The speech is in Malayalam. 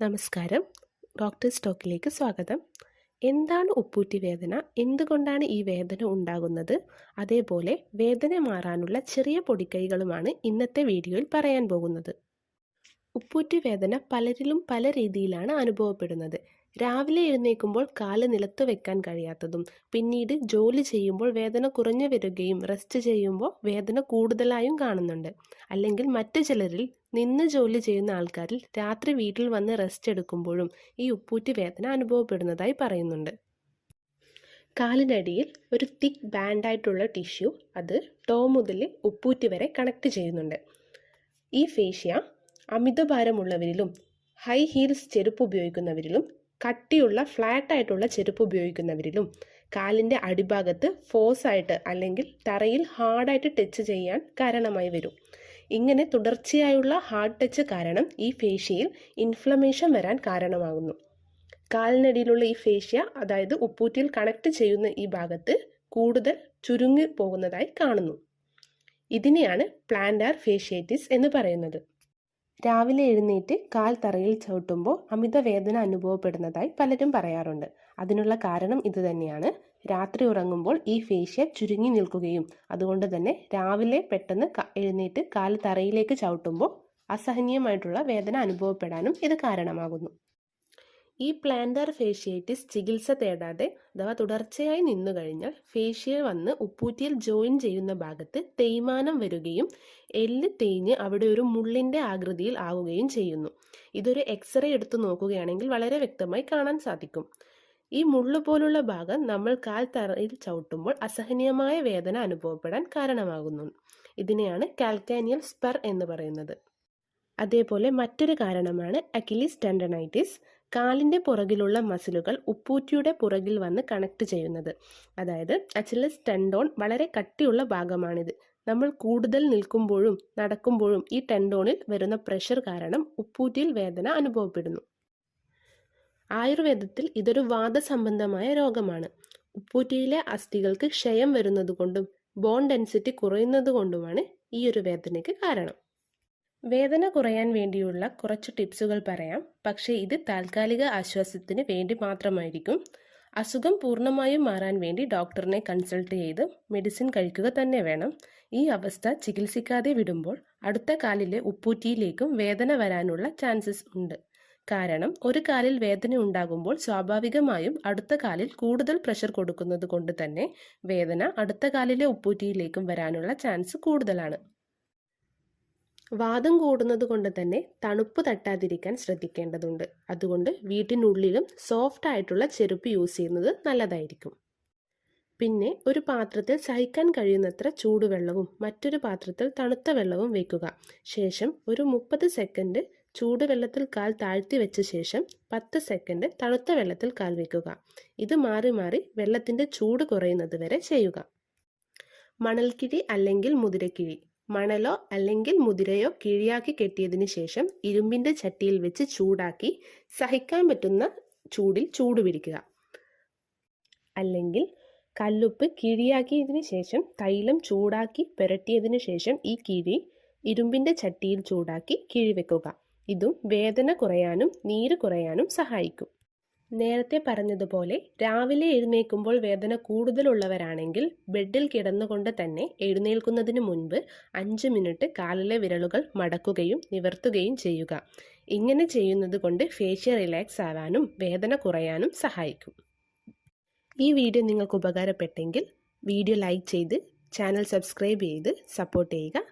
നമസ്കാരം. ഡോക്ടേഴ്സ് ടോക്കിലേക്ക് സ്വാഗതം. എന്താണ് ഉപ്പൂറ്റി വേദന? എന്തുകൊണ്ടാണ് ഈ വേദന ഉണ്ടാകുന്നത്? അതേപോലെ വേദന മാറാനുള്ള ചെറിയ പൊടിക്കൈകളുമാണ് ഇന്നത്തെ വീഡിയോയിൽ പറയാൻ പോകുന്നത്. ഉപ്പൂറ്റി വേദന പലരിലും പല രീതിയിലാണ് അനുഭവപ്പെടുന്നത്. രാവിലെ എഴുന്നേൽക്കുമ്പോൾ കാല് നിലത്ത് വെക്കാൻ കഴിയാത്തതും, പിന്നീട് ജോലി ചെയ്യുമ്പോൾ വേദന കുറഞ്ഞു വരികയും റെസ്റ്റ് ചെയ്യുമ്പോൾ വേദന കൂടുതലായും കാണുന്നുണ്ട്. അല്ലെങ്കിൽ മറ്റു ചിലരിൽ നിന്ന് ജോലി ചെയ്യുന്ന ആൾക്കാരിൽ രാത്രി വീട്ടിൽ വന്ന് റെസ്റ്റ് എടുക്കുമ്പോഴും ഈ ഉപ്പൂറ്റി വേദന അനുഭവപ്പെടുന്നതായി പറയുന്നുണ്ട്. കാലിനടിയിൽ ഒരു തിക്ക് ബാൻഡായിട്ടുള്ള ടിഷ്യൂ, അത് ടോ മുതൽ ഉപ്പൂറ്റി വരെ കണക്ട് ചെയ്യുന്നുണ്ട്. ഈ ഫേഷ്യ അമിതഭാരമുള്ളവരിലും ഹൈ ഹീൽസ് ചെരുപ്പ് ഉപയോഗിക്കുന്നവരിലും കട്ടിയുള്ള ഫ്ലാറ്റ് ആയിട്ടുള്ള ചെരുപ്പ് ഉപയോഗിക്കുന്നവരിലും കാലിൻ്റെ അടിഭാഗത്ത് ഫോഴ്സായിട്ട് അല്ലെങ്കിൽ തറയിൽ ഹാർഡായിട്ട് ടച്ച് ചെയ്യാൻ കാരണമായി വരും. ഇങ്ങനെ തുടർച്ചയായുള്ള ഹാർഡ് ടച്ച് കാരണം ഈ ഫേഷ്യയിൽ ഇൻഫ്ലമേഷൻ വരാൻ കാരണമാകുന്നു. കാലിനടിയിലുള്ള ഈ ഫേഷ്യ, അതായത് ഉപ്പൂറ്റിയിൽ കണക്ട് ചെയ്യുന്ന ഈ ഭാഗത്ത് കൂടുതൽ ചുരുങ്ങി പോകുന്നതായി കാണുന്നു. ഇതിനെയാണ് പ്ലാന്റാർ ഫേഷ്യേറ്റിസ് എന്ന് പറയുന്നത്. രാവിലെ എഴുന്നേറ്റ് കാൽ തറയിൽ ചവിട്ടുമ്പോൾ അമിത വേദന അനുഭവപ്പെടുന്നതായി പലരും പറയാറുണ്ട്. അതിനുള്ള കാരണം ഇതുതന്നെയാണ്. രാത്രി ഉറങ്ങുമ്പോൾ ഈ ഫേഷ്യ ചുരുങ്ങി നിൽക്കുകയും അതുകൊണ്ട് തന്നെ രാവിലെ പെട്ടെന്ന് എഴുന്നേറ്റ് കാൽ തറയിലേക്ക് ചവിട്ടുമ്പോൾ അസഹനീയമായിട്ടുള്ള വേദന അനുഭവപ്പെടാനും ഇത് കാരണമാകുന്നു. ഈ പ്ലാന്റാർ ഫേഷ്യേറ്റിസ് ചികിത്സ തേടാതെ അഥവാ തുടർച്ചയായി നിന്നു കഴിഞ്ഞാൽ ഫേഷ്യ വന്ന് ഉപ്പൂറ്റിയിൽ ജോയിൻ ചെയ്യുന്ന ഭാഗത്ത് തേയ്മാനം വരികയും എല്ല് തേഞ്ഞ് അവിടെ ഒരു മുള്ളിൻ്റെ ആകൃതിയിൽ ആവുകയും ചെയ്യുന്നു. ഇതൊരു എക്സ്റേ എടുത്ത് നോക്കുകയാണെങ്കിൽ വളരെ വ്യക്തമായി കാണാൻ സാധിക്കും. ഈ മുള്ളു പോലുള്ള ഭാഗം നമ്മൾ കാൽ തറയിൽ ചവിട്ടുമ്പോൾ അസഹനീയമായ വേദന അനുഭവപ്പെടാൻ കാരണമാകുന്നു. ഇതിനെയാണ് കാൽക്കാനിയൽ സ്പർ എന്ന് പറയുന്നത്. അതേപോലെ മറ്റൊരു കാരണമാണ് അക്കിലീസ് ടെൻഡനൈറ്റിസ്. കാലിൻ്റെ പുറകിലുള്ള മസിലുകൾ ഉപ്പൂറ്റിയുടെ പുറകിൽ വന്ന് കണക്ട് ചെയ്യുന്നത്. അതായത് അച്ചിലസ് ടെൻഡോൺ വളരെ കട്ടിയുള്ള ഭാഗമാണിത്. നമ്മൾ കൂടുതൽ നിൽക്കുമ്പോഴും നടക്കുമ്പോഴും ഈ ടെൻഡോണിൽ വരുന്ന പ്രഷർ കാരണം ഉപ്പൂറ്റിയിൽ വേദന അനുഭവപ്പെടുന്നു. ആയുർവേദത്തിൽ ഇതൊരു വാതസംബന്ധമായ രോഗമാണ്. ഉപ്പൂറ്റിയിലെ അസ്ഥികൾക്ക് ക്ഷയം വരുന്നതുകൊണ്ടും ബോൺ ഡെൻസിറ്റി കുറയുന്നത് കൊണ്ടുമാണ് ഈ ഒരു വേദനയ്ക്ക് കാരണം. വേദന കുറയാൻ വേണ്ടിയുള്ള കുറച്ച് ടിപ്സുകൾ പറയാം. പക്ഷേ ഇത് താൽക്കാലിക ആശ്വാസത്തിന് വേണ്ടി മാത്രമായിരിക്കും. അസുഖം പൂർണ്ണമായും മാറാൻ വേണ്ടി ഡോക്ടറിനെ കൺസൾട്ട് ചെയ്ത് മെഡിസിൻ കഴിക്കുക തന്നെ വേണം. ഈ അവസ്ഥ ചികിത്സിക്കാതെ വിടുമ്പോൾ അടുത്ത കാലിലെ ഉപ്പൂറ്റിയിലേക്കും വേദന വരാനുള്ള ചാൻസസ് ഉണ്ട്. കാരണം ഒരു കാലിൽ വേദന ഉണ്ടാകുമ്പോൾ സ്വാഭാവികമായും അടുത്ത കാലിൽ കൂടുതൽ പ്രഷർ കൊടുക്കുന്നത് കൊണ്ട് തന്നെ വേദന അടുത്ത കാലിലെ ഉപ്പൂറ്റിയിലേക്കും വരാനുള്ള ചാൻസ് കൂടുതലാണ്. വാദം കൂടുന്നത് കൊണ്ട് തന്നെ തണുപ്പ് തട്ടാതിരിക്കാൻ ശ്രദ്ധിക്കേണ്ടതുണ്ട്. അതുകൊണ്ട് വീട്ടിനുള്ളിലും സോഫ്റ്റ് ആയിട്ടുള്ള ചെരുപ്പ് യൂസ് ചെയ്യുന്നത് നല്ലതായിരിക്കും. പിന്നെ ഒരു പാത്രത്തിൽ സഹിക്കാൻ കഴിയുന്നത്ര ചൂടുവെള്ളവും മറ്റൊരു പാത്രത്തിൽ തണുത്ത വെള്ളവും വയ്ക്കുക. ശേഷം ഒരു 30 സെക്കൻഡ് ചൂടുവെള്ളത്തിൽ കാൽ താഴ്ത്തി വെച്ച ശേഷം 10 സെക്കൻഡ് തണുത്ത വെള്ളത്തിൽ കാൽ വയ്ക്കുക. ഇത് മാറി മാറി വെള്ളത്തിൻ്റെ ചൂട് കുറയുന്നത് വരെ ചെയ്യുക. മണൽക്കിഴി അല്ലെങ്കിൽ മുതിരക്കിഴി, മണലോ അല്ലെങ്കിൽ മുതിരയോ കിഴിയാക്കി കെട്ടിയതിന് ശേഷം ഇരുമ്പിൻ്റെ ചട്ടിയിൽ വെച്ച് ചൂടാക്കി സഹിക്കാൻ പറ്റുന്ന ചൂടിൽ ചൂടുപിടിക്കുക. അല്ലെങ്കിൽ കല്ലുപ്പ് കിഴിയാക്കിയതിന് ശേഷം തൈലം ചൂടാക്കി പുരട്ടിയതിനു ശേഷം ഈ കിഴി ഇരുമ്പിൻ്റെ ചട്ടിയിൽ ചൂടാക്കി കിഴി വെക്കുക. ഇതും വേദന കുറയാനും നീര് കുറയാനും സഹായിക്കും. നേരത്തെ പറഞ്ഞതുപോലെ രാവിലെ എഴുന്നേൽക്കുമ്പോൾ വേദന കൂടുതലുള്ളവരാണെങ്കിൽ ബെഡിൽ കിടന്നുകൊണ്ട് തന്നെ എഴുന്നേൽക്കുന്നതിന് മുൻപ് 5 മിനിറ്റ് കാലിലെ വിരലുകൾ മടക്കുകയും നിവർത്തുകയും ചെയ്യുക. ഇങ്ങനെ ചെയ്യുന്നത് കൊണ്ട് ഫേഷ്യ റിലാക്സ് ആവാനും വേദന കുറയാനും സഹായിക്കും. ഈ വീഡിയോ നിങ്ങൾക്ക് ഉപകാരപ്പെട്ടെങ്കിൽ വീഡിയോ ലൈക്ക് ചെയ്ത് ചാനൽ സബ്സ്ക്രൈബ് ചെയ്ത് സപ്പോർട്ട് ചെയ്യുക.